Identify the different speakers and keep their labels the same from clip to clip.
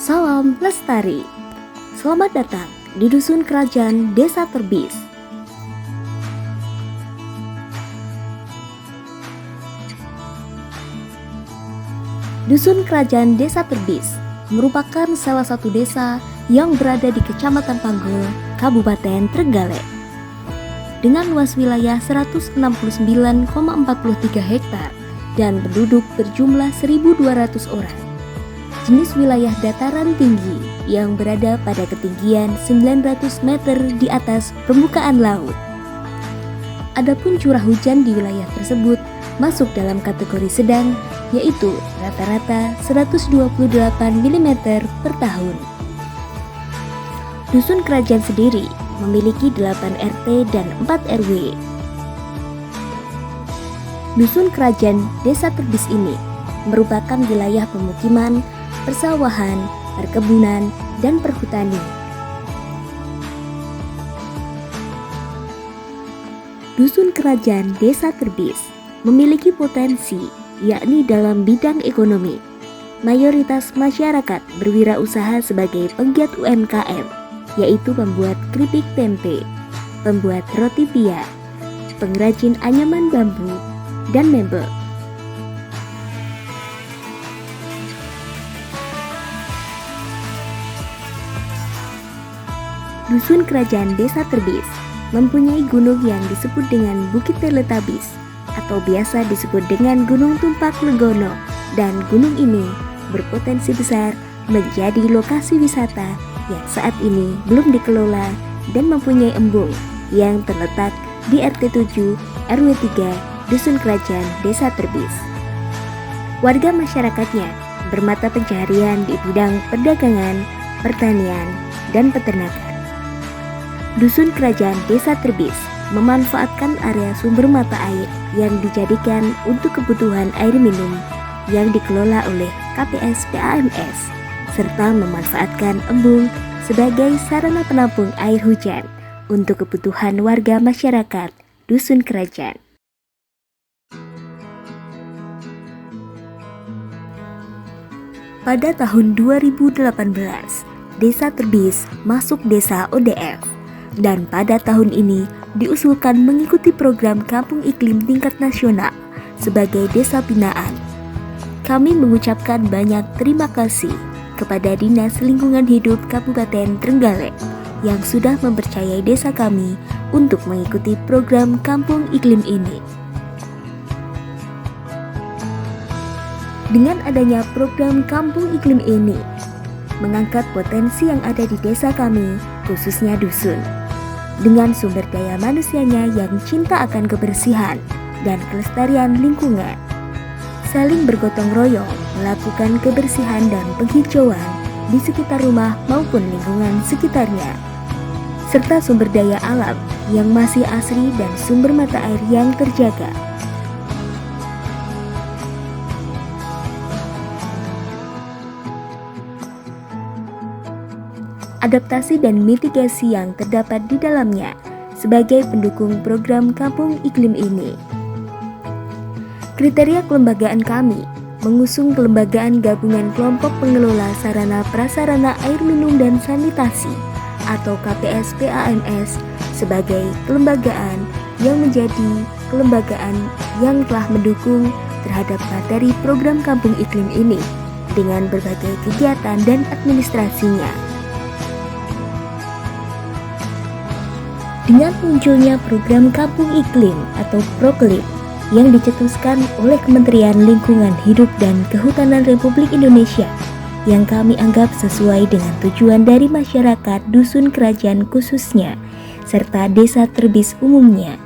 Speaker 1: Salam Lestari. Selamat datang di Dusun Kerajaan Desa Terbis. Dusun Kerajaan Desa Terbis merupakan salah satu desa yang berada di Kecamatan Panggul, Kabupaten Trenggalek. Dengan luas wilayah 169,43 hektar dan penduduk berjumlah 1.200 orang. Jenis wilayah dataran tinggi yang berada pada ketinggian 900 meter di atas permukaan laut. Adapun curah hujan di wilayah tersebut masuk dalam kategori sedang, yaitu rata-rata 128 mm per tahun. Dusun Kerajaan sendiri memiliki 8 RT dan 4 RW. Dusun Kerajaan Desa Terbis ini merupakan wilayah pemukiman, persawahan, perkebunan, dan perhutani. Dusun Kerajaan Desa Terbis memiliki potensi, yakni dalam bidang ekonomi. Mayoritas masyarakat berwirausaha sebagai penggiat UMKM, yaitu pembuat keripik tempe, pembuat roti pia, pengrajin anyaman bambu, dan mebel. Dusun Kerajaan Desa Terbis mempunyai gunung yang disebut dengan Bukit Teletabis atau biasa disebut dengan Gunung Tumpak Legono, dan gunung ini berpotensi besar menjadi lokasi wisata yang saat ini belum dikelola dan mempunyai embung yang terletak di RT 7 RW 3 Dusun Kerajaan Desa Terbis. Warga masyarakatnya bermata pencaharian di bidang perdagangan, pertanian, dan peternakan. Dusun Kerajaan Desa Terbis memanfaatkan area sumber mata air yang dijadikan untuk kebutuhan air minum yang dikelola oleh KPS PAMS, serta memanfaatkan embung sebagai sarana penampung air hujan untuk kebutuhan warga masyarakat Dusun Kerajaan. Pada tahun 2018, Desa Terbis masuk Desa ODF, dan pada tahun ini diusulkan mengikuti program Kampung Iklim tingkat nasional sebagai desa binaan. Kami mengucapkan banyak terima kasih kepada Dinas Lingkungan Hidup Kabupaten Trenggalek yang sudah mempercayai desa kami untuk mengikuti program Kampung Iklim ini. Dengan adanya program Kampung Iklim ini, mengangkat potensi yang ada di desa kami, khususnya dusun, dengan sumber daya manusianya yang cinta akan kebersihan dan kelestarian lingkungan, saling bergotong royong melakukan kebersihan dan penghijauan di sekitar rumah maupun lingkungan sekitarnya, serta sumber daya alam yang masih asri dan sumber mata air yang terjaga. Adaptasi dan mitigasi yang terdapat di dalamnya sebagai pendukung program Kampung Iklim ini. Kriteria kelembagaan kami mengusung kelembagaan gabungan kelompok pengelola sarana prasarana air minum dan sanitasi atau KPS PAMS sebagai kelembagaan yang menjadi kelembagaan yang telah mendukung terhadap materi program Kampung Iklim ini dengan berbagai kegiatan dan administrasinya. Dengan munculnya program Kampung Iklim atau Proklim yang dicetuskan oleh Kementerian Lingkungan Hidup dan Kehutanan Republik Indonesia yang kami anggap sesuai dengan tujuan dari masyarakat Dusun Kerajaan khususnya serta Desa Terbis umumnya,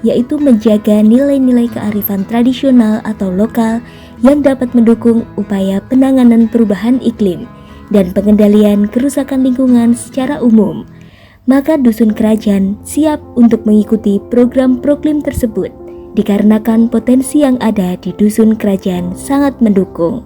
Speaker 1: yaitu menjaga nilai-nilai kearifan tradisional atau lokal yang dapat mendukung upaya penanganan perubahan iklim dan pengendalian kerusakan lingkungan secara umum. Maka Dusun Kerajaan siap untuk mengikuti program Proklim tersebut dikarenakan potensi yang ada di Dusun Kerajaan sangat mendukung.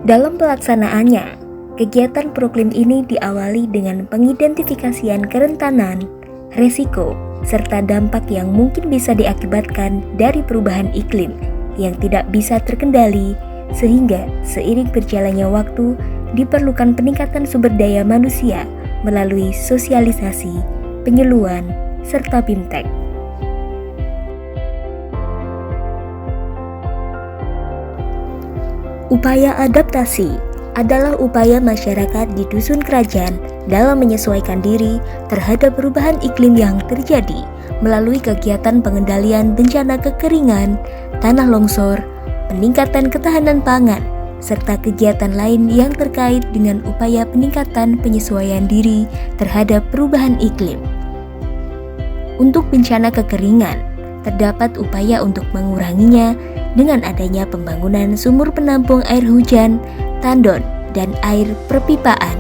Speaker 1: Dalam pelaksanaannya, kegiatan Proklim ini diawali dengan pengidentifikasian kerentanan, resiko, serta dampak yang mungkin bisa diakibatkan dari perubahan iklim yang tidak bisa terkendali Sehingga seiring berjalannya waktu, diperlukan peningkatan sumber daya manusia melalui sosialisasi, penyuluhan, serta bimtek. Upaya adaptasi adalah upaya masyarakat di dusun kerajaan dalam menyesuaikan diri terhadap perubahan iklim yang terjadi melalui kegiatan pengendalian bencana kekeringan, tanah longsor, peningkatan ketahanan pangan, serta kegiatan lain yang terkait dengan upaya peningkatan penyesuaian diri terhadap perubahan iklim. Untuk bencana kekeringan, terdapat upaya untuk menguranginya dengan adanya pembangunan sumur penampung air hujan, tandon, dan air perpipaan.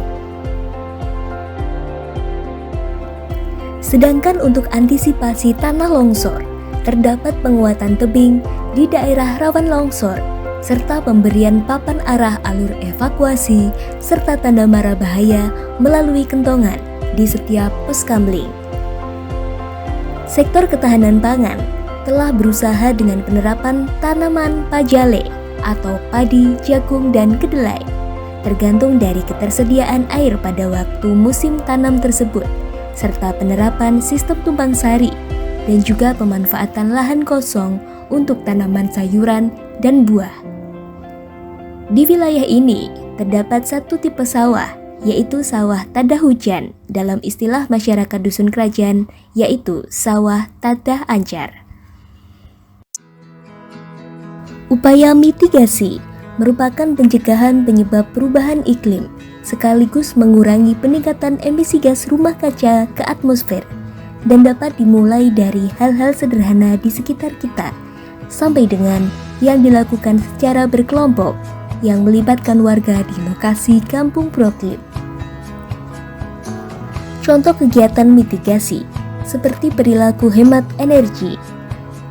Speaker 1: Sedangkan untuk antisipasi tanah longsor, terdapat penguatan tebing di daerah rawan longsor, serta pemberian papan arah alur evakuasi, serta tanda marah bahaya melalui kentongan di setiap pos kamling. Sektor ketahanan pangan telah berusaha dengan penerapan tanaman pajale atau padi, jagung, dan kedelai, tergantung dari ketersediaan air pada waktu musim tanam tersebut, serta penerapan sistem tumpang sari, dan juga pemanfaatan lahan kosong untuk tanaman sayuran dan buah. Di wilayah ini terdapat satu tipe sawah, yaitu sawah tadah hujan dalam istilah masyarakat dusun kerajaan, yaitu sawah tadah ancar. Upaya mitigasi merupakan pencegahan penyebab perubahan iklim, sekaligus mengurangi peningkatan emisi gas rumah kaca ke atmosfer, dan dapat dimulai dari hal-hal sederhana di sekitar kita, sampai dengan yang dilakukan secara berkelompok, yang melibatkan warga di lokasi kampung proklim. Contoh kegiatan mitigasi, seperti perilaku hemat energi,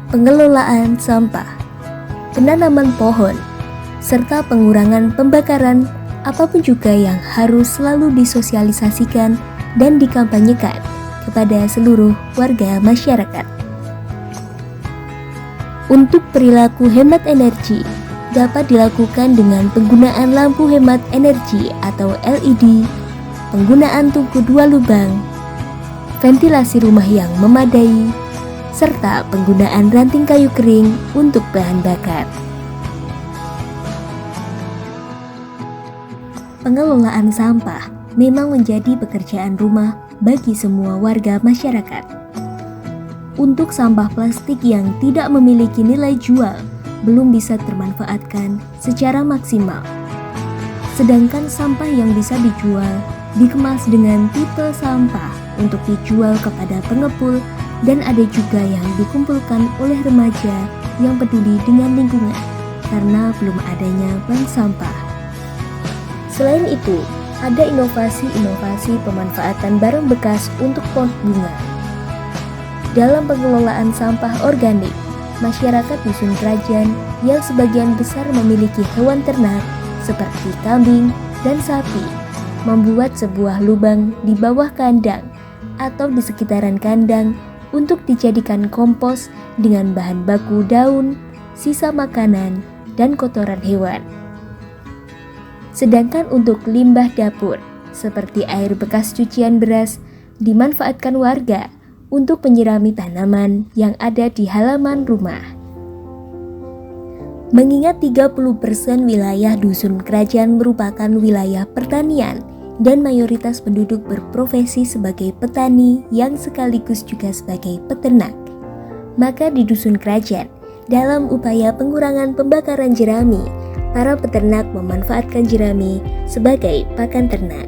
Speaker 1: pengelolaan sampah, penanaman pohon, serta pengurangan pembakaran, apapun juga yang harus selalu disosialisasikan dan dikampanyekan kepada seluruh warga masyarakat. Untuk perilaku hemat energi, dapat dilakukan dengan penggunaan lampu hemat energi atau LED, penggunaan tungku 2 lubang, ventilasi rumah yang memadai, serta penggunaan ranting kayu kering untuk bahan bakar. Pengelolaan sampah memang menjadi pekerjaan rumah bagi semua warga masyarakat. Untuk sampah plastik yang tidak memiliki nilai jual, belum bisa termanfaatkan secara maksimal. Sedangkan sampah yang bisa dijual dikemas dengan tipe sampah untuk dijual kepada pengepul, dan ada juga yang dikumpulkan oleh remaja yang peduli dengan lingkungan karena belum adanya bank sampah. Selain itu, ada inovasi-inovasi pemanfaatan barang bekas untuk pot bunga. Dalam pengelolaan sampah organik, masyarakat dusun kerajaan yang sebagian besar memiliki hewan ternak seperti kambing dan sapi membuat sebuah lubang di bawah kandang atau di sekitaran kandang untuk dijadikan kompos dengan bahan baku daun, sisa makanan, dan kotoran hewan. Sedangkan untuk limbah dapur, seperti air bekas cucian beras, dimanfaatkan warga untuk menyirami tanaman yang ada di halaman rumah. Mengingat 30% wilayah dusun kerajaan merupakan wilayah pertanian, dan mayoritas penduduk berprofesi sebagai petani yang sekaligus juga sebagai peternak, maka di dusun kerajaan, dalam upaya pengurangan pembakaran jerami, para peternak memanfaatkan jerami sebagai pakan ternak.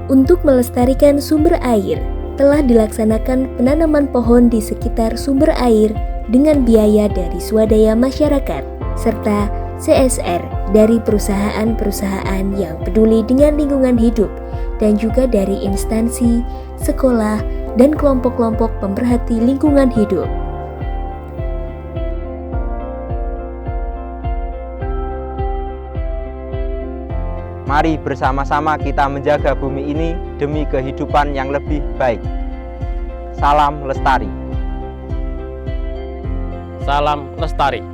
Speaker 1: Untuk melestarikan sumber air, telah dilaksanakan penanaman pohon di sekitar sumber air dengan biaya dari swadaya masyarakat, serta CSR dari perusahaan-perusahaan yang peduli dengan lingkungan hidup, dan juga dari instansi, sekolah, dan kelompok-kelompok pemerhati lingkungan hidup.
Speaker 2: Mari bersama-sama kita menjaga bumi ini demi kehidupan yang lebih baik. Salam lestari.
Speaker 3: Salam lestari.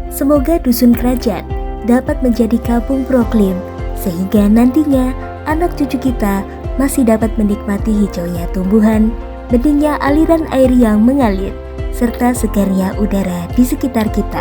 Speaker 1: Semoga dusun kerajaan dapat menjadi kampung proklim, sehingga nantinya anak cucu kita masih dapat menikmati hijaunya tumbuhan, beningnya aliran air yang mengalir, serta segarnya udara di sekitar kita.